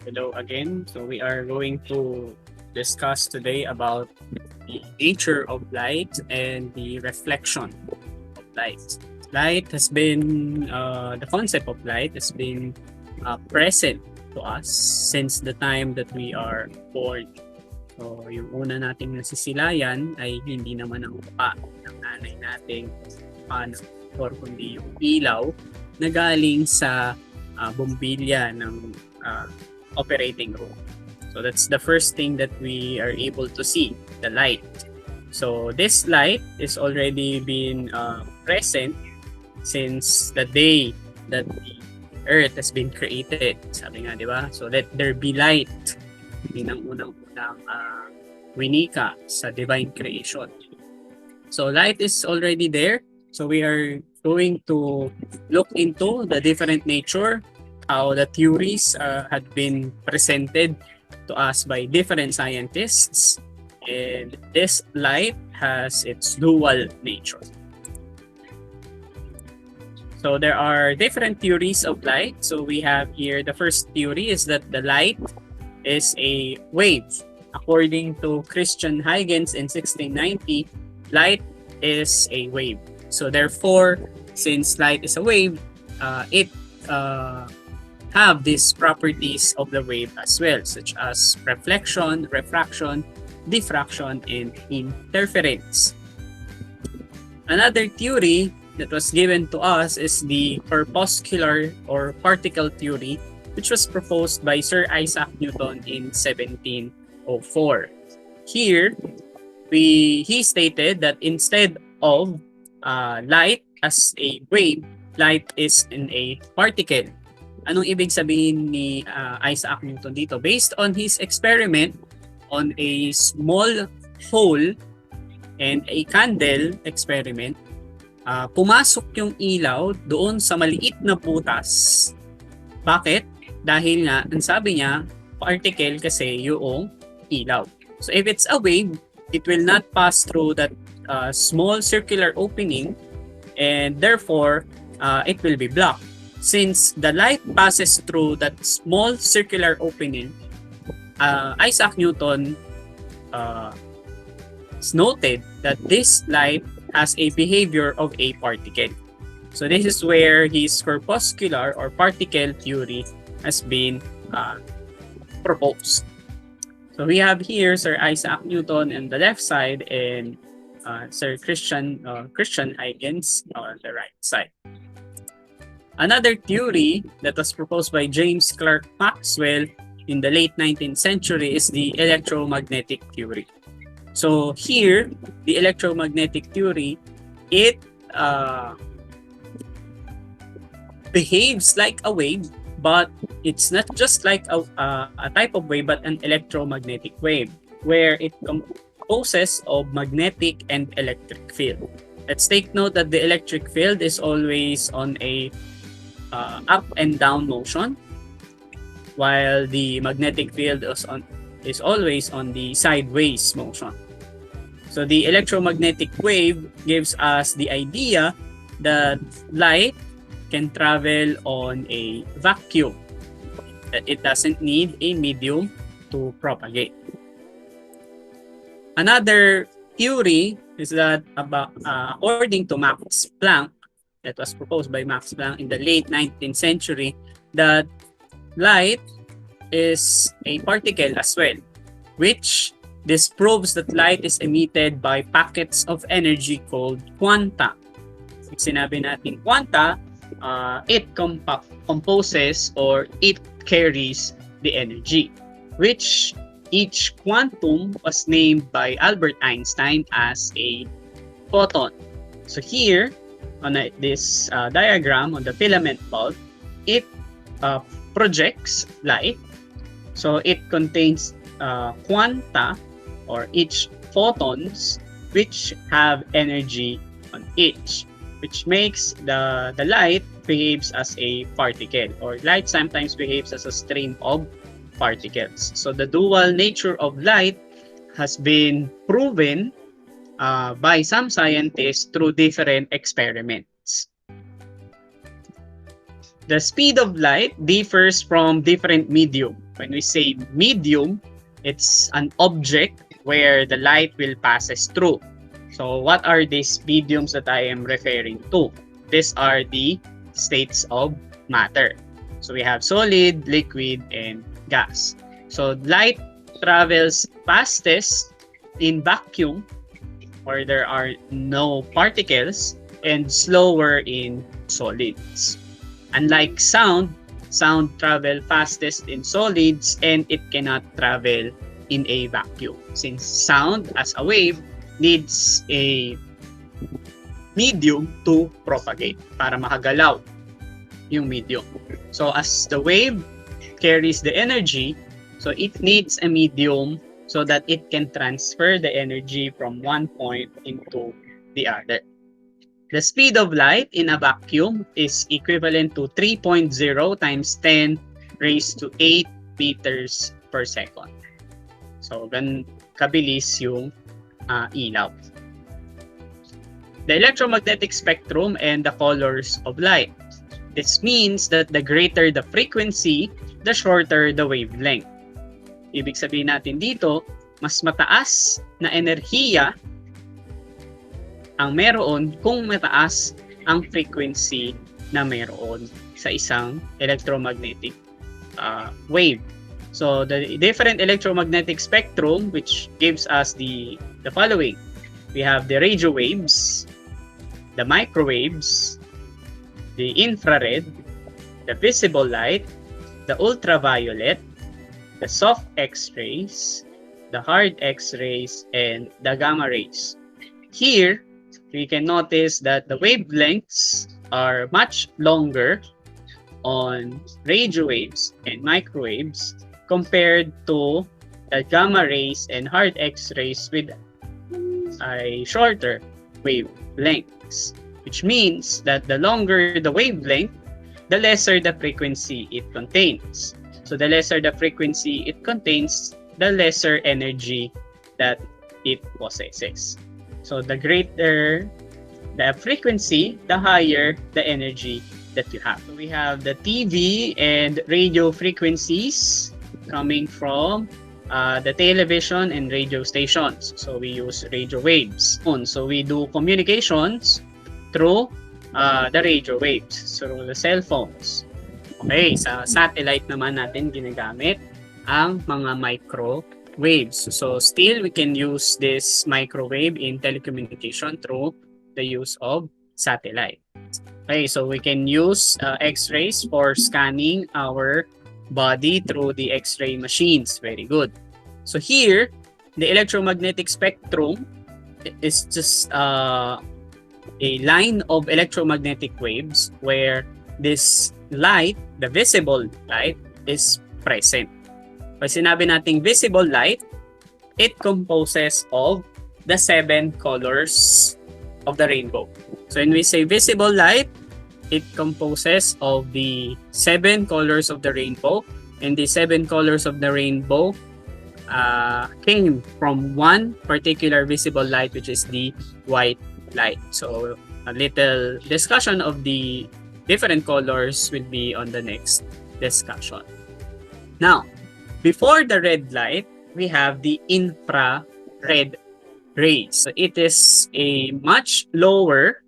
Hello again. So we are going to discuss today about the nature of light and the reflection of light. Light has been, the concept of light has been present to us since the time that we are born. So yung una nating nasisilayan ay hindi naman ang mukha ng nanay nating or kundi yung ilaw na galing sa bombilya ng operating room. So that's the first thing that we are able to see, the light. So this light is already been present since the day that the earth has been created. Sabi nga, di ba? So let there be light. Yun ang unang-unang winika sa divine creation. So light is already there. So we are going to look into the different nature, how the theories had been presented to us by different scientists, and this light has its dual nature. So there are different theories of light. So we have here, the first theory is that the light is a wave. According to Christian Huygens in 1690, light is a wave. So therefore, since light is a wave, it have these properties of the wave as well, such as reflection, refraction, diffraction, and interference. Another theory that was given to us is the corpuscular or particle theory, which was proposed by Sir Isaac Newton in 1704. Here, he stated that instead of light as a wave, light is in a particle. Anong ibig sabihin ni Isaac Newton dito? Based on his experiment on a small hole and a candle experiment, pumasok yung ilaw doon sa maliit na butas. Bakit? Dahil nga, ang sabi niya, particle kasi yung ilaw. So if it's a wave, it will not pass through that small circular opening, and therefore, it will be blocked. Since the light passes through that small circular opening, Isaac Newton noted that this light has a behavior of a particle. So this is where his corpuscular or particle theory has been proposed. So we have here Sir Isaac Newton on the left side and Sir Christian Huygens on the right side. Another theory that was proposed by James Clerk Maxwell in the late 19th century is the electromagnetic theory. So here, the electromagnetic theory, it behaves like a wave, but it's not just like a type of wave, but an electromagnetic wave, where it composes of magnetic and electric field. Let's take note that the electric field is always on a up and down motion, while the magnetic field is always on the sideways motion. So the electromagnetic wave gives us the idea that light can travel on a vacuum, that it doesn't need a medium to propagate. Another theory is that according to Max Planck, that was proposed by Max Planck in the late 19th century, that light is a particle as well, which disproves that light is emitted by packets of energy called quanta. Pag sinabi natin quanta, it composes or it carries the energy, which each quantum was named by Albert Einstein as a photon. So here, on this diagram on the filament bulb, it projects light. So it contains quanta or each photons which have energy on each, which makes the light behaves as a particle, or light sometimes behaves as a stream of particles. So the dual nature of light has been proven by some scientists through different experiments. The speed of light differs from different medium. When we say medium, it's an object where the light will passes through. So what are these mediums that I am referring to? These are the states of matter. So we have solid, liquid, and gas. So light travels fastest in vacuum, where there are no particles, and slower in solids. Unlike sound, sound travel fastest in solids and it cannot travel in a vacuum. Since sound as a wave needs a medium to propagate para makagalaw yung medium. So as the wave carries the energy, so it needs a medium so that it can transfer the energy from one point into the other. The speed of light in a vacuum is equivalent to 3.0 times 10 raised to 8 meters per second. So, gan kabilis yung ilaw. The electromagnetic spectrum and the colors of light. This means that the greater the frequency, the shorter the wavelength. Ibig sabihin natin dito, mas mataas na enerhiya ang meron kung mataas ang frequency na meron sa isang electromagnetic wave. So the different electromagnetic spectrum which gives us the following. We have the radio waves, the microwaves, the infrared, the visible light, the ultraviolet, the soft X-rays, the hard X-rays, and the gamma rays. Here, we can notice that the wavelengths are much longer on radio waves and microwaves compared to the gamma rays and hard X-rays with a shorter wavelengths, which means that the longer the wavelength, the lesser the frequency it contains. So the lesser the frequency it contains, the lesser energy that it possesses. So the greater the frequency, the higher the energy that you have. So we have the TV and radio frequencies coming from the television and radio stations. So we use radio waves. So we do communications through the radio waves, through the cell phones. Okay, sa satellite naman natin ginagamit ang mga microwaves. So still, we can use this microwave in telecommunication through the use of satellite. Okay, so we can use X-rays for scanning our body through the X-ray machines. Very good. So here, the electromagnetic spectrum is just a line of electromagnetic waves where this light, the visible light, is present. Pag sinabi nating visible light, it composes of the 7 colors of the rainbow. So when we say visible light, it composes of the 7 colors of the rainbow, and the 7 colors of the rainbow came from one particular visible light, which is the white light. So a little discussion of the different colors will be on the next discussion. Now, before the red light, we have the infrared rays. So it is a much lower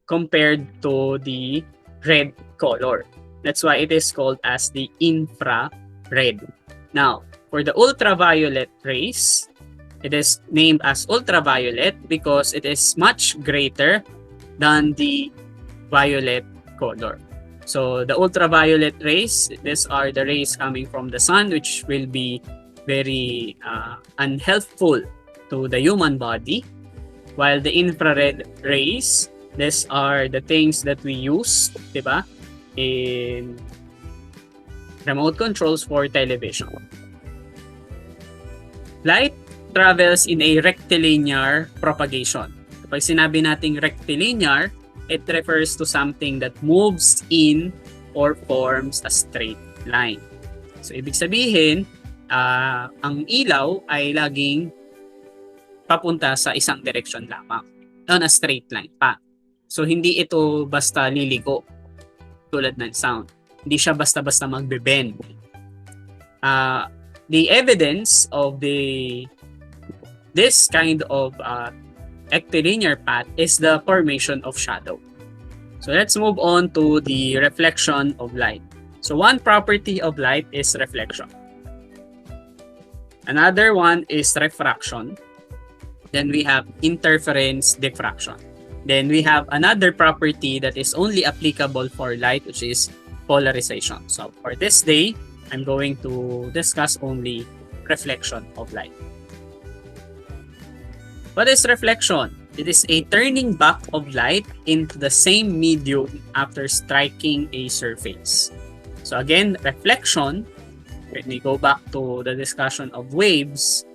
compared to the red color. That's why it is called as the infrared. Now, for the ultraviolet rays, it is named as ultraviolet because it is much greater than the violet color. So the ultraviolet rays, these are the rays coming from the sun, which will be very unhelpful to the human body. While the infrared rays, these are the things that we use, diba, in remote controls for television. Light travels in a rectilinear propagation. Kapag sinabi nating rectilinear, it refers to something that moves in or forms a straight line. So, ibig sabihin, ang ilaw ay laging papunta sa isang direction lamang. On a straight line pa. So, hindi ito basta liligo tulad ng sound. Hindi siya basta-basta magbe-bend. the evidence of this kind of ectilinear path is the formation of shadow. So let's move on to the reflection of light. So one property of light is reflection. Another one is refraction. Then we have interference, diffraction. Then we have another property that is only applicable for light, which is polarization. So for this day, I'm going to discuss only reflection of light. What is reflection? It is a turning back of light into the same medium after striking a surface. So again, reflection, when we go back to the discussion of waves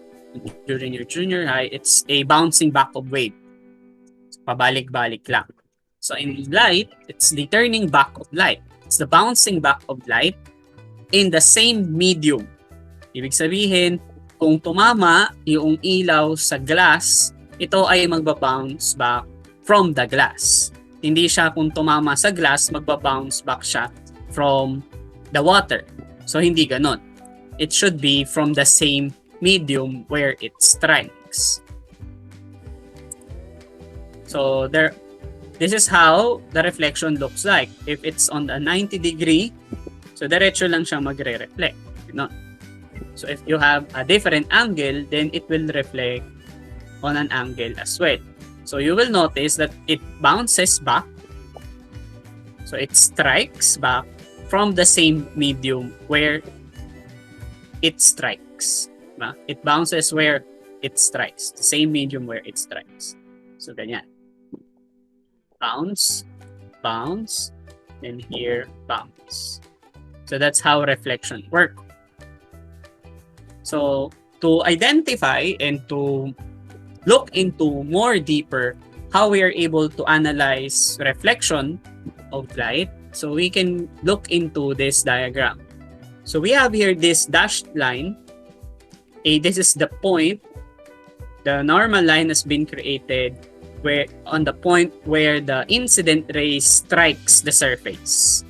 during your junior high, it's a bouncing back of wave. So, pabalik-balik lang. So in light, it's the turning back of light. It's the bouncing back of light in the same medium. Ibig sabihin, kung tumama yung ilaw sa glass, ito ay magbabounce back from the glass. Hindi siya kung tumama sa glass, magbabounce back siya from the water. So hindi ganon. It should be from the same medium where it strikes. So this is how the reflection looks like. If it's on the 90 degree, so diretso lang siya magre-reflect. Ganon. So if you have a different angle, then it will reflect on an angle as well. So you will notice that it bounces back. So it strikes back from the same medium where it strikes. It bounces where it strikes. The same medium where it strikes. So ganyan. Bounce, bounce, and here bounce. So that's how reflection works. So to identify and to look into more deeper how we are able to analyze reflection of light, so we can look into this diagram. So we have here this dashed line. This is the point. The normal line has been created where on the point where the incident ray strikes the surface.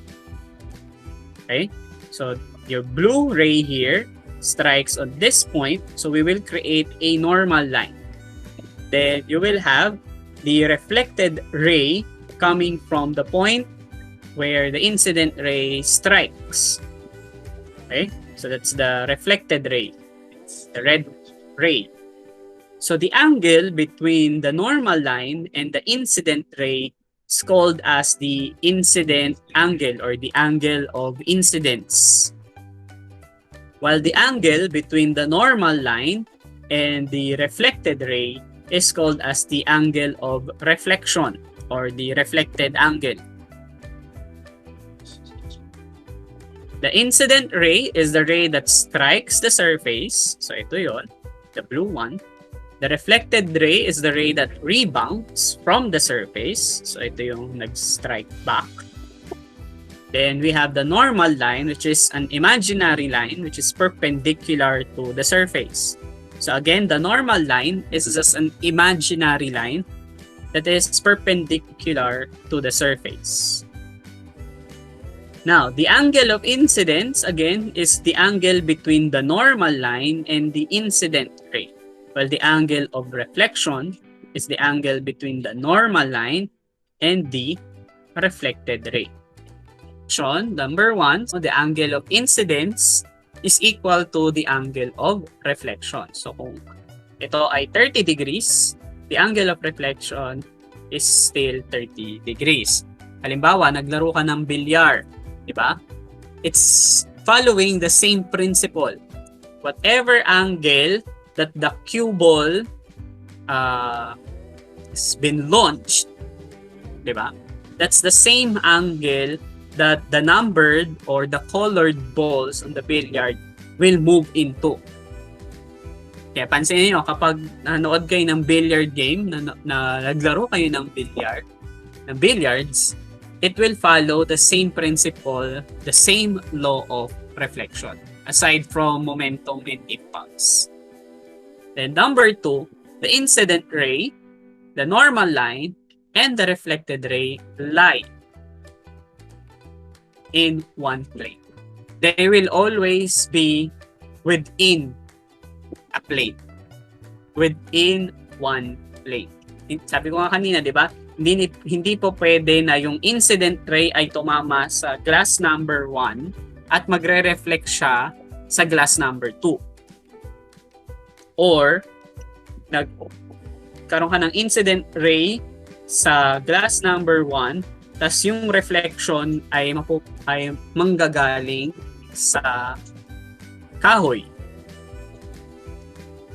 Okay, so your blue ray here strikes on this point, so we will create a normal line. Then you will have the reflected ray coming from the point where the incident ray strikes. Okay, so that's the reflected ray. It's the red ray. So the angle between the normal line and the incident ray is called as the incident angle or the angle of incidence. While the angle between the normal line and the reflected ray is called as the angle of reflection or the reflected angle. The incident ray is the ray that strikes the surface. So ito yon, the blue one. The reflected ray is the ray that rebounds from the surface. So ito yung nag-strike back. Then we have the normal line, which is an imaginary line which is perpendicular to the surface. So again, the normal line is just an imaginary line that is perpendicular to the surface. Now, the angle of incidence, again, is the angle between the normal line and the incident ray. While the angle of reflection is the angle between the normal line and the reflected ray. Number 1, so the angle of incidence is equal to the angle of reflection. So kung ito ay 30 degrees, the angle of reflection is still 30 degrees. Halimbawa, naglaro ka ng bilyar, di ba? It's following the same principle. Whatever angle that the cue ball has been launched, di ba? That's the same angle that the numbered or the colored balls on the billiard will move into. Kaya pansinin nyo, kapag nanood kayo ng billiard game, na naglaro kayo ng billiards, it will follow the same principle, the same law of reflection, aside from momentum and impulse. Then number 2, the incident ray, the normal line, and the reflected ray lie in one plane. They will always be within a plane. Within one plane. Sabi ko nga kanina, di ba? Hindi po pwede na yung incident ray ay tumama sa glass number 1 at magre-reflect siya sa glass number 2. Or, nagkaroon ka ng incident ray sa glass number 1, tas yung reflection ay manggagaling sa kahoy.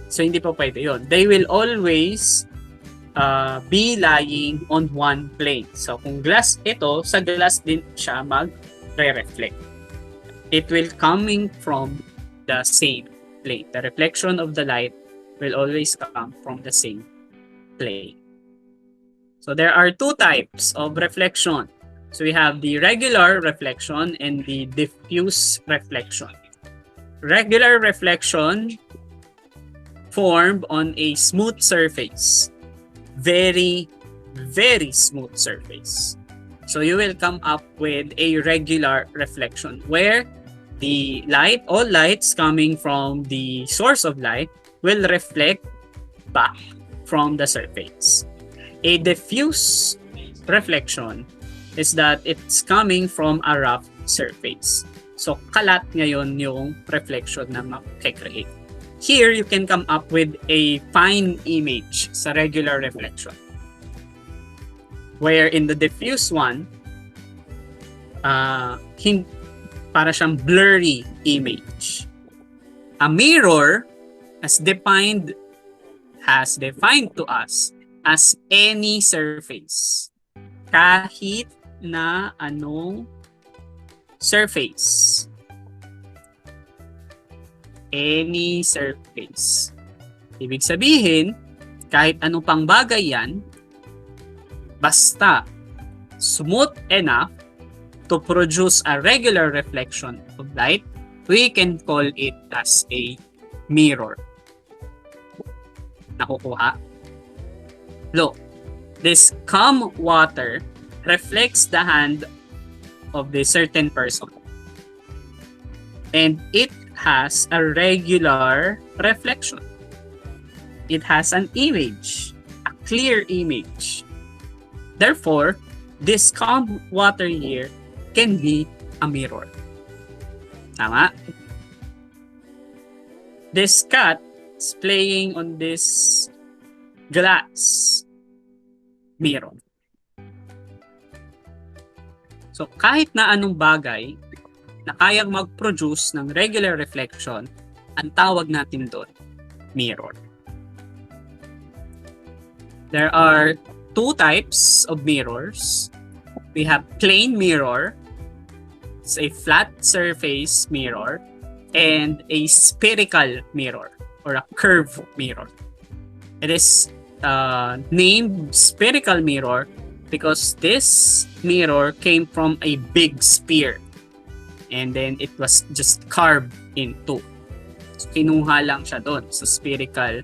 So, hindi po pwede yun. They will always be lying on one plane. So, kung glass ito, sa glass din siya mag-reflect. It will coming from the same plane. The reflection of the light will always come from the same plane. So, there are two types of reflection. So, we have the regular reflection and the diffuse reflection. Regular reflection formed on a smooth surface. Very, very smooth surface. So you will come up with a regular reflection where the light, all lights coming from the source of light will reflect back from the surface. A diffuse reflection is that it's coming from a rough surface. So kalat ngayon yung reflection na makikreate. Here, you can come up with a fine image sa regular reflection. Where in the diffuse one, para siyang blurry image. A mirror has defined to us as any surface. Kahit na anong surface. Any surface. Ibig sabihin, kahit anong pang bagay yan, basta smooth enough to produce a regular reflection of light, we can call it as a mirror. Nakukuha? Look, this calm water reflects the hand of the certain person. And it has a regular reflection. It has an image, a clear image. Therefore, this calm water here can be a mirror. Tama? This cat is playing on this glass mirror. So, kahit na anong bagay na kayang mag-produce ng regular reflection, ang tawag natin doon, mirror. There are two types of mirrors. We have plain mirror, it's a flat surface mirror, and a spherical mirror or a curved mirror. It is named spherical mirror because this mirror came from a big sphere. And then it was just carved in two. So, kinuha lang siya doon sa spherical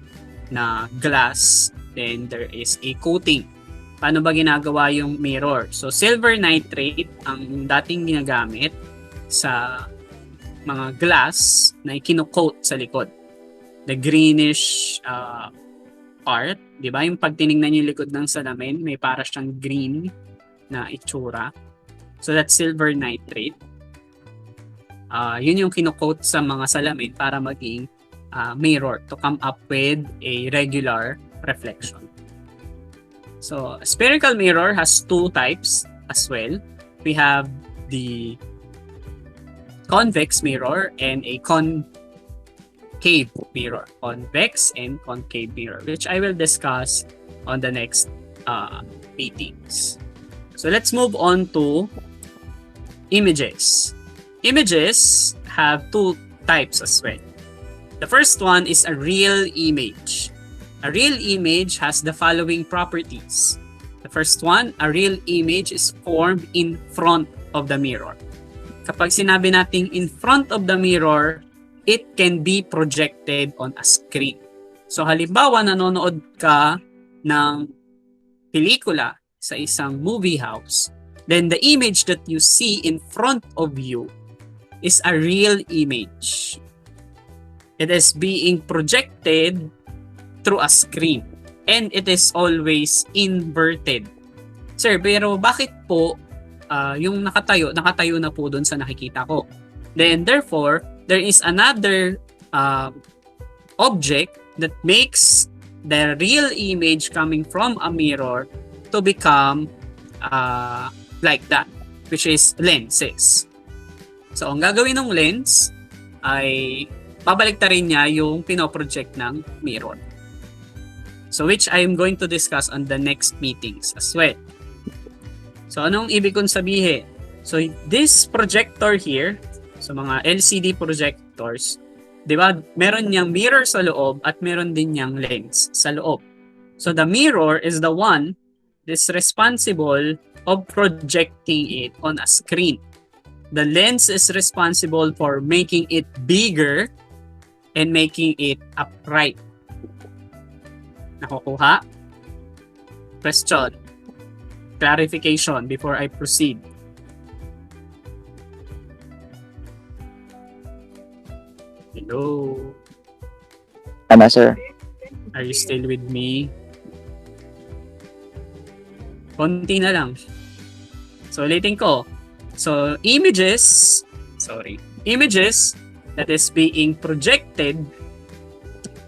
na glass. Then there is a coating. Paano ba ginagawa yung mirror? So, silver nitrate ang dating ginagamit sa mga glass na ikino-coat sa likod. The greenish part, di ba? Yung pag tinignan yung likod ng salamin, may para siyang green na itsura. So, that's silver nitrate. Yun yung kino-coat sa mga salamin para maging mirror to come up with a regular reflection. So, a spherical mirror has two types as well. We have the convex mirror and a concave mirror. Convex and concave mirror, which I will discuss on the next meetings. So, let's move on to images. Images have two types as well. The first one is a real image. A real image has the following properties. The first one, a real image is formed in front of the mirror. Kapag sinabi nating in front of the mirror, it can be projected on a screen. So halimbawa, nanonood ka ng pelikula sa isang movie house, then the image that you see in front of you is a real image. It is being projected through a screen. And it is always inverted. Sir, pero bakit po yung nakatayo na po dun sa nakikita ko? Then therefore, there is another object that makes the real image coming from a mirror to become like that, which is lenses. So, ang gagawin ng lens ay pabaliktarin niya yung pinoproject ng mirror. So, which I am going to discuss on the next meetings as well. So, anong ibig kong sabihin? So, this projector here, so mga LCD projectors, di ba, meron niyang mirror sa loob at meron din niyang lens sa loob. So, the mirror is the one that's responsible of projecting it on a screen. The lens is responsible for making it bigger and making it upright. Nakukuha? Question. Clarification before I proceed. Hello? Tama, sir. Are you still with me? Konti na lang. So, ulitin ko. So, images that is being projected,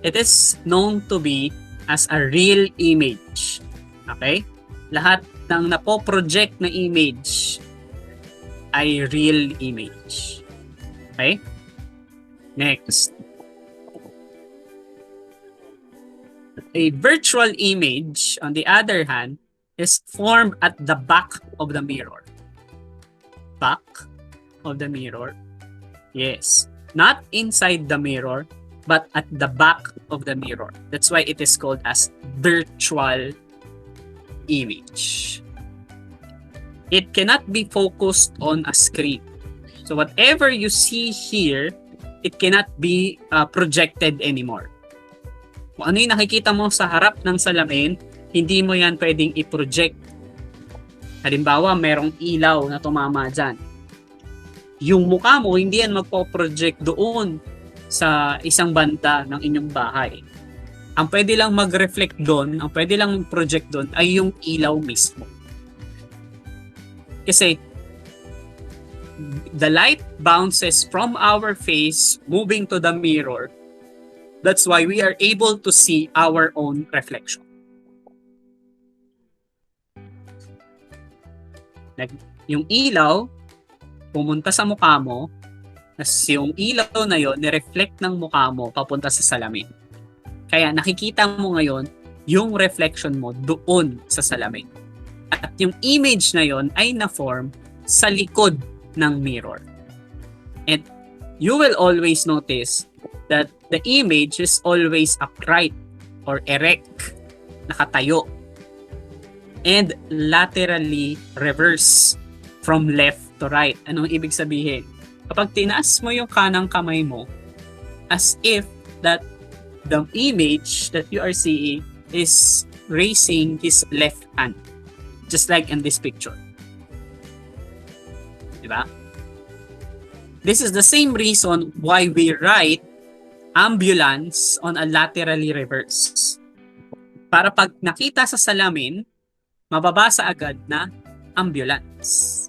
it is known to be as a real image. Okay? Lahat ng napo-project na image ay real image. Okay? Next. A virtual image, on the other hand, is formed at the back of the mirror. Back of the mirror? Yes. Not inside the mirror, but at the back of the mirror. That's why it is called as virtual image. It cannot be focused on a screen. So whatever you see here, it cannot be projected anymore. Kung ano yung nakikita mo sa harap ng salamin, hindi mo yan pwedeng i-project. Halimbawa, merong ilaw na tumama dyan. Yung mukha mo, hindi yan magpo-project doon sa isang banda ng inyong bahay. Ang pwede lang mag-reflect doon, ang pwede lang project doon ay yung ilaw mismo. Kasi the light bounces from our face moving to the mirror. That's why we are able to see our own reflection. Yung ilaw, pumunta sa mukha mo, yung ilaw na yon ni-reflect ng mukha mo papunta sa salamin. Kaya nakikita mo ngayon yung reflection mo doon sa salamin. At yung image na yon ay na-form sa likod ng mirror. And you will always notice that the image is always upright or erect, nakatayo, and laterally reverse from left to right. Anong ibig sabihin? Kapag tinaas mo yung kanang kamay mo, as if that the image that you are seeing is raising his left hand. Just like in this picture. Diba? This is the same reason why we write ambulance on a laterally reverse. Para pag nakita sa salamin, mababasa agad na ambulance.